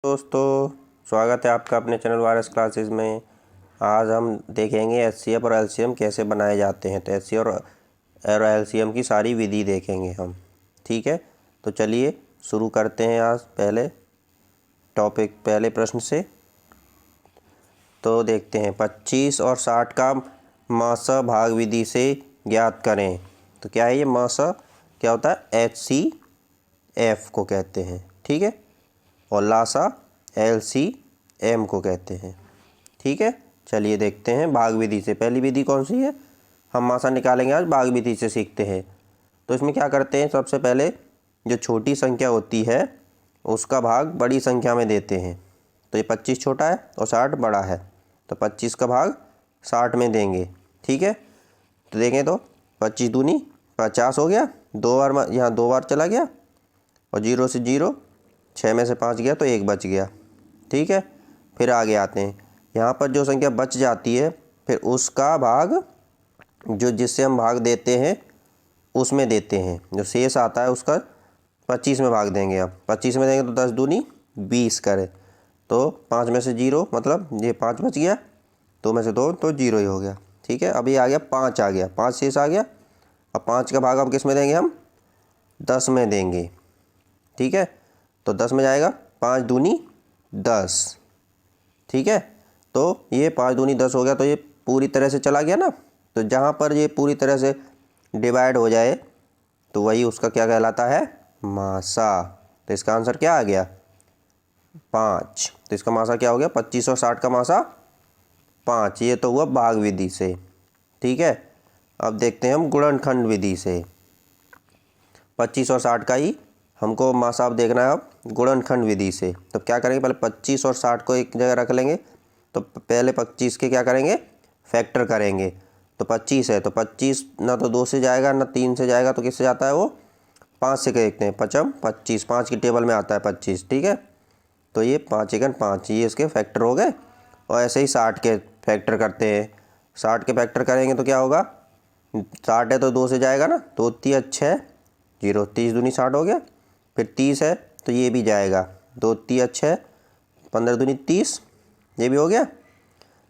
दोस्तों, स्वागत है आपका अपने चैनल वायरस क्लासेस में। आज हम देखेंगे एचसीएफ और एलसीएम कैसे बनाए जाते हैं। तो एचसीएफ और एलसीएम की सारी विधि देखेंगे हम। ठीक है, तो चलिए शुरू करते हैं आज पहले प्रश्न से। तो देखते हैं 25 और 60 का मासा भाग विधि से ज्ञात करें। तो क्या है ये मासा, क्या होता है? एचसीएफ को कहते हैं। ठीक है, और लासा एलसीएम को कहते हैं। ठीक है, चलिए देखते हैं भाग विधि से। पहली विधि कौन सी है? हम मासा निकालेंगे आज, भाग विधि से सीखते हैं। तो इसमें क्या करते हैं, सबसे पहले जो छोटी संख्या होती है उसका भाग बड़ी संख्या में देते हैं। तो ये 25 छोटा है और 60 बड़ा है, तो 25 का भाग 60 में देंगे। ठीक है, तो देखें तो 25 दूनी 50 हो गया, यहाँ दो बार चला गया और 0 से 0, 6 में से 5 गया तो 1 बच गया। ठीक है, फिर आगे आते हैं। यहाँ पर जो संख्या बच जाती है फिर उसका भाग जो जिससे हम भाग देते हैं उसमें देते हैं। जो शेष आता है उसका 25 में भाग देंगे। अब 25 में देंगे तो 10 दूनी 20 करे, तो 5 में से 0, मतलब ये 5 बच गया, 2 में से 2 तो 0 ही हो गया। ठीक है, अभी आ गया 5 आ गया, 5 शेष आ गया। अब 5 का भाग अब किस में देंगे? हम 10 में देंगे। ठीक है, तो 10 में जाएगा, 5 दूनी 10। ठीक है, तो ये 5 दूनी 10 हो गया, तो ये पूरी तरह से चला गया ना। तो जहाँ पर ये पूरी तरह से डिवाइड हो जाए तो वही उसका क्या कहलाता है? मासा। तो इसका आंसर क्या आ गया? 5। तो इसका मासा क्या हो गया? 25 और 60 का मासा 5। ये तो हुआ भाग विधि से। ठीक है, अब देखते हैं हम गुणनखंड विधि से। 25 और 60 का ही हमको मासा अब देखना है अब गुणनखंड विधि से। तो क्या करेंगे, पहले 25 और 60 को एक जगह रख लेंगे। तो पहले 25 के क्या करेंगे? फैक्टर करेंगे। तो 25 है तो 25 ना तो 2 से जाएगा ना 3 से जाएगा, तो किससे जाता है? वो 5 से देखते हैं। 5 25, 5 की टेबल में आता है 25। ठीक है, तो ये 5 एकन 5, ये इसके फैक्टर हो गए। और ऐसे ही 60 के फैक्टर करते हैं। 60 के फैक्टर करेंगे तो क्या होगा? 60 है तो 2 से जाएगा ना, तो 3 6 0, 30 दूनी 60 हो गया। फिर 30 है तो ये भी जाएगा, 2 3 6, 15 दूनी 30, ये भी हो गया।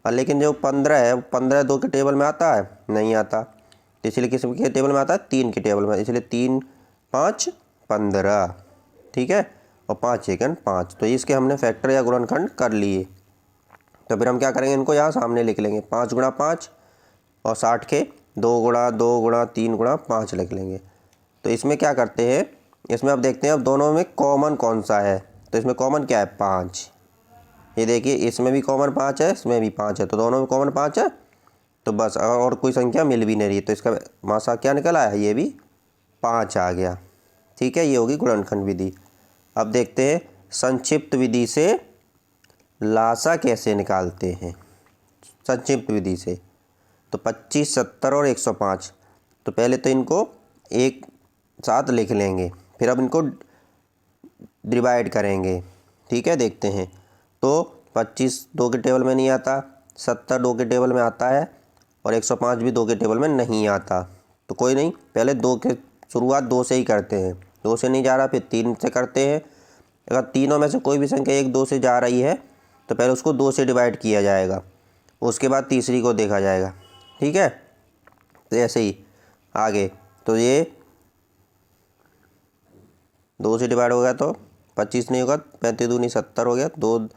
और लेकिन जो 15 है, 15 2 के टेबल में आता है? नहीं आता। तो इसलिए किस के टेबल में आता है? 3 के टेबल में, इसलिए 3 5 15। ठीक है, और 5 एकन 5। तो इसके हमने फैक्टर या गुणनखंड कर लिए। तो फिर हम क्या करेंगे, इनको यहाँ सामने लिख लेंगे। 5 गुणा 5 और 60 के 2 गुणा 2 गुणा 3 गुणा 5 लिख लेंगे। तो इसमें क्या करते हैं, इसमें अब देखते हैं अब दोनों में कॉमन कौन सा है। तो इसमें कॉमन क्या है? 5। ये देखिए, इसमें भी कॉमन 5 है, इसमें भी 5 है, तो दोनों में कॉमन 5 है। तो बस और कोई संख्या मिल भी नहीं रही, तो इसका मासा क्या निकल आया? ये भी 5 आ गया। ठीक है, ये होगी गुणनखंड विधि। अब देखते हैं संक्षिप्त विधि से लासा कैसे निकालते हैं। संक्षिप्त विधि से तो 25 70 और 105। तो पहले तो इनको एक साथ लिख लेंगे, फिर अब इनको डिवाइड करेंगे। ठीक है, देखते हैं। तो 25 2 के टेबल में नहीं आता, 70 2 के टेबल में आता है, और 105 भी 2 के टेबल में नहीं आता। तो कोई नहीं, पहले 2 के शुरुआत 2 से ही करते हैं। 2 से नहीं जा रहा फिर 3 से करते हैं। अगर तीनों में से कोई भी संख्या 1 2 से जा रही है तो पहले उसको 2 से डिवाइड किया जाएगा, उसके बाद तीसरी को देखा जाएगा। ठीक है, तो ऐसे ही आगे। तो ये 2 से डिवाइड हो गया तो 25 नहीं होगा, 35 दूनी 70 हो गया, 2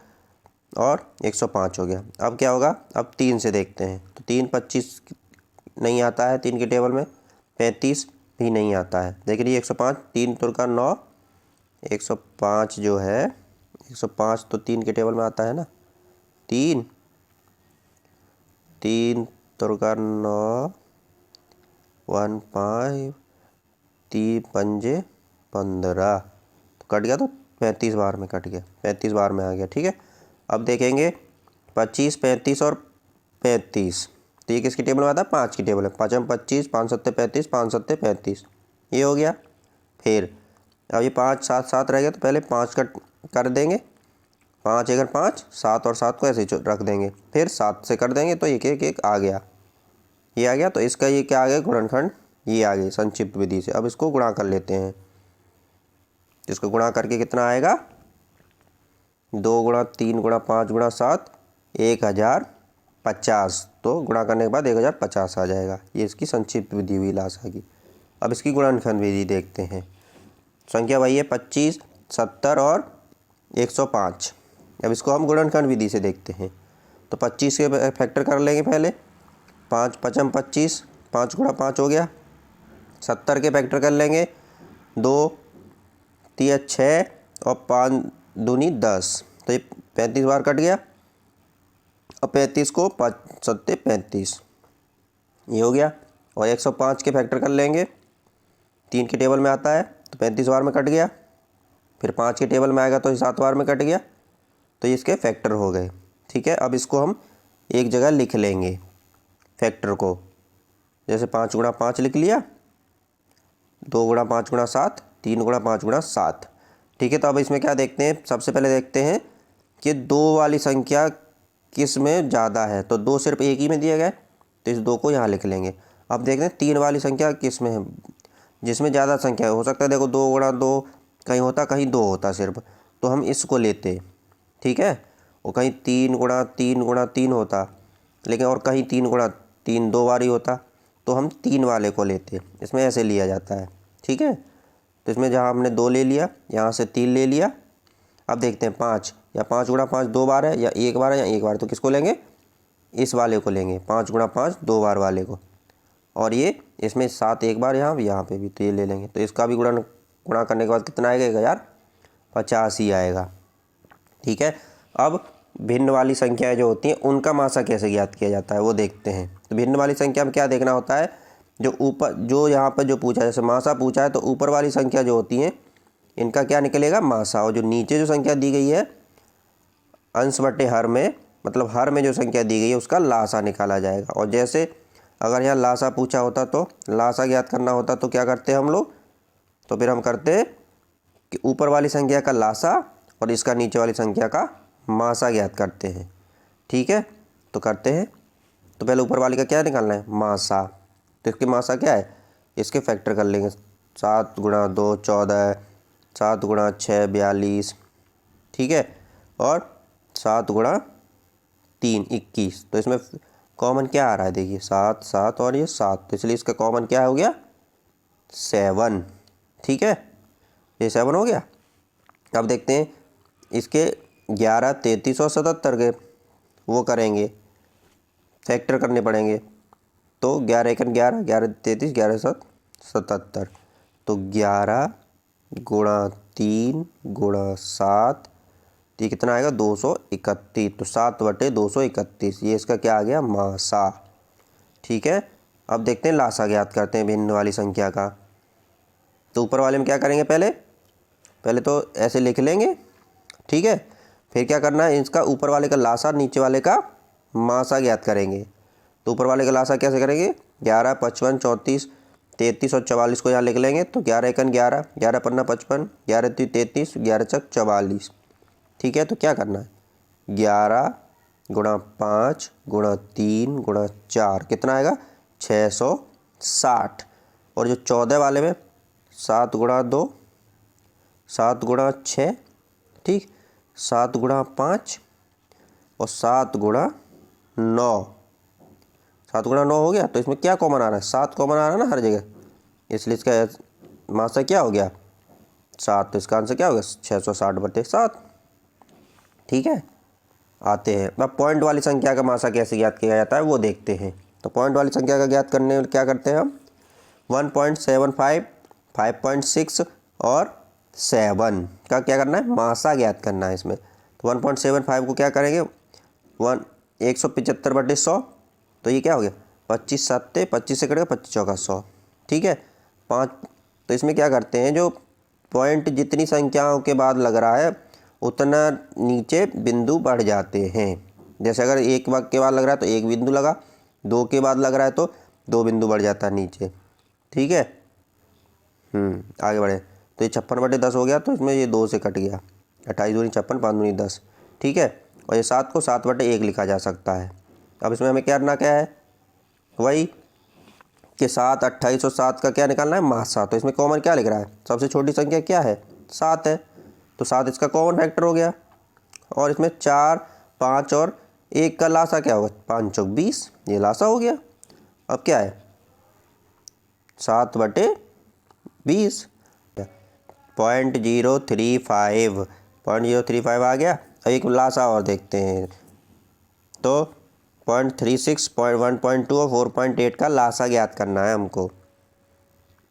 और 105 हो गया। अब क्या होगा? अब 3 से देखते हैं। तो 3 25 नहीं आता है 3 के टेबल में, 35 भी नहीं आता है। लेकिन ये 105, 3 तुर का 9, 105 जो है 105 तो 3 के टेबल में आता है ना। 3 3 तुर का 9, 1 5, 3 पंजे 15, तो कट गया, तो 35 बार में कट गया, 35 बार में आ गया। ठीक है, अब देखेंगे 25 35 और 35। तो ये किसकी टेबल में आता है? 5 की टेबल है। 5 25, 5 7 35, 5 7 35, ये हो गया। फिर अब ये 5 7 7 रह गया, तो पहले 5 का कर देंगे। 5 एकड़ 5, 7 और 7 को ऐसे ही रख देंगे, फिर 7 से कर देंगे, तो एक एक एक आ गया, ये आ गया। तो इसका ये क्या आ गया? गुणनखंड ये आ गई संक्षिप्त विधि से। अब इसको गुणा कर लेते हैं। इसको गुणा करके कितना आएगा? 2 गुणा 3 गुणा 5 गुणा 7 1050। तो गुणा करने के बाद 1050 आ जाएगा। ये इसकी संक्षिप्त विधि हुई लासा की। अब इसकी गुणनखंड विधि देखते हैं। संख्या वही है 25, 70 और 105। अब इसको हम गुणनखंड विधि से देखते हैं। तो 25 के फैक्टर कर लेंगे पहले। 5 पचम 25, 5 गुणा 5 हो गया। 70 के फैक्टर कर लेंगे। 2 3 6 और 5 दूनी 10। तो ये 35 बार कट गया। और 35 को 5 सत्ते 35, ये हो गया। और 105 के फैक्टर कर लेंगे। 3 के टेबल में आता है तो 35 बार में कट गया। फिर 5 के टेबल में आएगा तो 7 बार में कट गया। तो ये इसके फैक्टर हो गए। ठीक है, अब इसको हम एक जगह लिख लेंगे फैक्टर को। जैसे 5 गुणा 5 लिख लिया, 2 गुणा 5 गुणा 7, 3 गुणा 5 गुणा 7। ठीक है, तो अब इसमें क्या देखते हैं, सबसे पहले देखते हैं कि 2 वाली संख्या किस में ज़्यादा है। तो 2 सिर्फ एक ही में दिया गया है, तो इस 2 को यहाँ लिख लेंगे। अब देखते हैं 3 वाली संख्या किस में है, जिसमें ज़्यादा संख्या है। हो सकता है देखो 2 गुणा 2 कहीं होता, कहीं 2 होता सिर्फ, तो हम इसको लेते। ठीक है, और कहीं 3 गुणा 3 गुणा 3 होता, लेकिन और कहीं 3 गुणा 3 2 बार ही होता, तो हम 3 वाले को लेते। इसमें ऐसे लिया जाता है। ठीक है, तो इसमें जहाँ हमने 2 ले लिया, यहाँ से 3 ले लिया। अब देखते हैं 5 या 5 गुणा 5 2 बार है, या 1 बार है, या 1 बार। तो किसको लेंगे, इस वाले को लेंगे, 5 गुणा 5 2 बार वाले को। और ये इसमें 7 एक बार यहाँ पे भी, तो ये ले लेंगे। तो इसका भी गुणा करने के बाद कितना आएगा यार, 50 ही आएगा। ठीक है, अब भिन्न वाली संख्याएं जो होती हैं उनका मासा कैसे ज्ञात किया जाता है वो देखते हैं। तो भिन्न वाली संख्या में क्या देखना होता है, जो ऊपर जो यहाँ पर जो पूछा है, जैसे मासा पूछा है, तो ऊपर वाली संख्या जो होती हैं इनका क्या निकलेगा, मासा। और जो नीचे जो संख्या दी गई है अंश बटे हर में, मतलब हर में जो संख्या दी गई है उसका लासा निकाला जाएगा। और जैसे अगर यहाँ लासा पूछा होता, तो लासा ज्ञात करना होता, तो क्या करते हैं हम लोग, तो फिर हम करते हैं कि ऊपर वाली संख्या का लासा और इसका नीचे वाली संख्या का मासा ज्ञात करते हैं। ठीक है, तो करते हैं। तो पहले ऊपर वाली का क्या निकालना है, मासा। तो इसके मासा क्या है, इसके फैक्टर कर लेंगे। 7 गुणा 2 14, 7 गुणा 6 42। ठीक है, और 7 गुणा 3 21। तो इसमें कॉमन क्या आ रहा है, देखिए 7 7 और ये 7, तो इसलिए इसका कॉमन क्या हो गया, 7। ठीक है, ये 7 हो गया। अब देखते हैं इसके 11 33 और 77 के वो करेंगे, फैक्टर करने पड़ेंगे। तो 11 1 11, 11 33, 11 7 77। तो 11 गुणा 3 गुणा 7, तो ये कितना आएगा, 231। तो 7 बटे 231, ये इसका क्या आ गया, मासा। ठीक है, अब देखते हैं लासा ज्ञात करते हैं भिन्न वाली संख्या का। तो ऊपर वाले में क्या करेंगे, पहले तो ऐसे लिख लेंगे। ठीक है, फिर क्या करना है, इसका ऊपर वाले का लासा नीचे वाले का मासा ज्ञात करेंगे। तो ऊपर वाले का लासा कैसे करेंगे, 11 55 34 33 और 44 को यहाँ लिख लेंगे। तो 11 1 11, 11 पन्ना 55, 11 3 33, 11 6 44। ठीक है, तो क्या करना है, 11 गुणा 5 गुणा 3 गुणा 4 कितना आएगा, 660। और जो 14 वाले में 7 गुणा 2, 7 गुणा 6, ठीक, 7 गुणा 5 और 7 गुणा 9। 7 गुणा 9 हो गया। तो इसमें क्या कॉमन आ रहा है, 7 कॉमन आ रहा है ना हर जगह, इसलिए इसका मासा क्या हो गया, 7। तो इसका आंसर क्या होगा, 660 बटे 7। ठीक है, आते हैं अब पॉइंट वाली संख्या का मासा कैसे ज्ञात किया जाता है वो देखते हैं। तो पॉइंट वाली संख्या का ज्ञात करने में क्या करते हैं हम, 1.75 5.6 और 7 का क्या करना है, मासा ज्ञात करना है इसमें। तो 1.75 को क्या करेंगे, 175 बटे 100। तो ये क्या हो गया, 25 7 25 से कटेगा, 25 चौका 100। ठीक है, 5। तो इसमें क्या करते हैं, जो पॉइंट जितनी संख्याओं के बाद लग रहा है उतना नीचे बिंदु बढ़ जाते हैं। जैसे अगर 1 के बाद लग रहा है तो 1 बिंदु लगा, 2 के बाद लग रहा है तो 2 बिंदु बढ़ जाता है नीचे। ठीक है, आगे बढ़े। तो ये 56 बटे 10 हो गया, तो इसमें ये 2 से कट गया, 28 दूनी 56 5 दूनी 10। ठीक है, और ये 7 को 7 बटे 1 लिखा जा सकता है। अब इसमें हमें क्या करना क्या है, वही कि 7 28 और 7 का क्या निकालना है, मासा। तो इसमें कॉमन क्या लिख रहा है, सबसे छोटी संख्या क्या है, 7 है। तो 7 इसका कॉमन फैक्टर हो गया। और इसमें 4, 5 और 1 का लासा क्या होगा, 5 चौक 20, ये लासा हो गया। अब क्या है 7/20, 0.035 आ गया। अब एक लासा और देखते हैं, तो 0.36, 1.2 और 4.8 का लासा ज्ञात करना है हमको।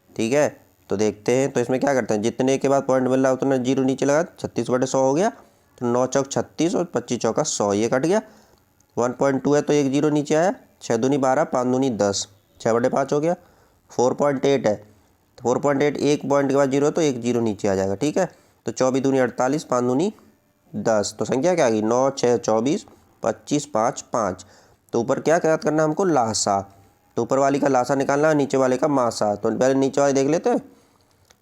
ठीक है, तो देखते हैं। तो इसमें क्या करते हैं, जितने के बाद पॉइंट मिल रहा है उतना जीरो नीचे लगा, 36/100 हो गया। तो 9 चौक 36 और 25 चौका 100, ये कट गया। 1.2 है तो एक जीरो नीचे आया, 6 दूनी 12, 5 दूनी 10, 6/5 हो गया। 4.8 है तो 4.8 एक पॉइंट के बाद जीरो है तो एक जीरो नीचे आ जाएगा। ठीक है, तो 24 दूनी 48, 5 दूनी 10, तो संख्या क्या आ गई 9, 6, 24, 25, 5, 5। तो ऊपर क्या याद करना है हमको, लासा। तो ऊपर वाली का लासा निकालना है, नीचे वाले का मासा। तो पहले नीचे वाले देख लेते हैं,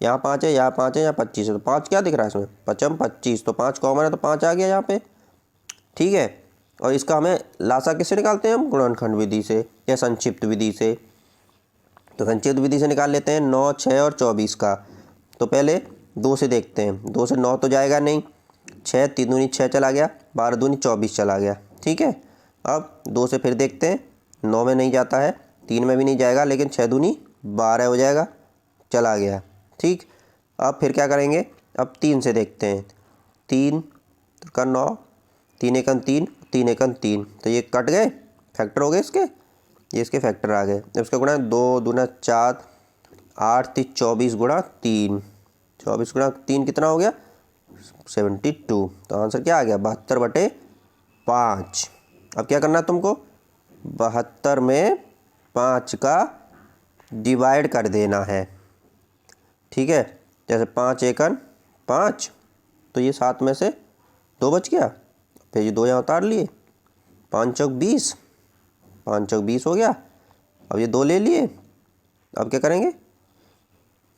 यहाँ 5 है, यहाँ 5 है, यहाँ 25 है। तो 5 क्या दिख रहा है इसमें, 5 25, तो 5 कॉमन है तो 5 आ गया यहाँ पे। ठीक है, और इसका हमें लासा किससे निकालते हैं हम, गुणनखंड विधि से या संक्षिप्त विधि से। तो संक्षिप्त विधि से निकाल लेते हैं 9, 6 और 24 का। तो पहले 2 से देखते हैं, 2 से 9 तो जाएगा नहीं, 6 3 दूनी 6 चला गया, 12 दूनी 24 चला गया। ठीक है, अब 2 से फिर देखते हैं, 9 में नहीं जाता है, 3 में भी नहीं जाएगा, लेकिन 6 दूनी 12 हो जाएगा, चला गया। ठीक, अब फिर क्या करेंगे, अब 3 से देखते हैं, 3 का 9, 3 एकम 3, 3 एकम 3, तो ये कट गए, फैक्टर हो गए इसके, ये इसके फैक्टर आ गए। इसका गुणा 2 दूना 4, 8 3 24 गुणा 3, 24 गुणा 3 कितना हो गया 72। तो आंसर क्या आ गया 72/5। अब क्या करना है तुमको, 72 में 5 का डिवाइड कर देना है। ठीक है, जैसे 5 एकन 5, तो ये 7 में से 2 बच गया, फिर ये 2 यहाँ उतार लिए, 5 चौक 20, 5 चौक 20 हो गया। अब ये 2 ले लिए, अब क्या करेंगे,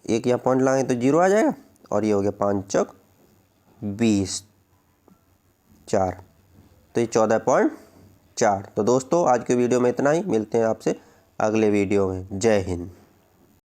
एक यहाँ पॉइंट लाएंगे तो जीरो आ जाएगा, और ये हो गया 5 चौक 20, 4, तो ये 14.4। तो दोस्तों आज के वीडियो में इतना ही, मिलते हैं आपसे अगले वीडियो में। जय हिंद।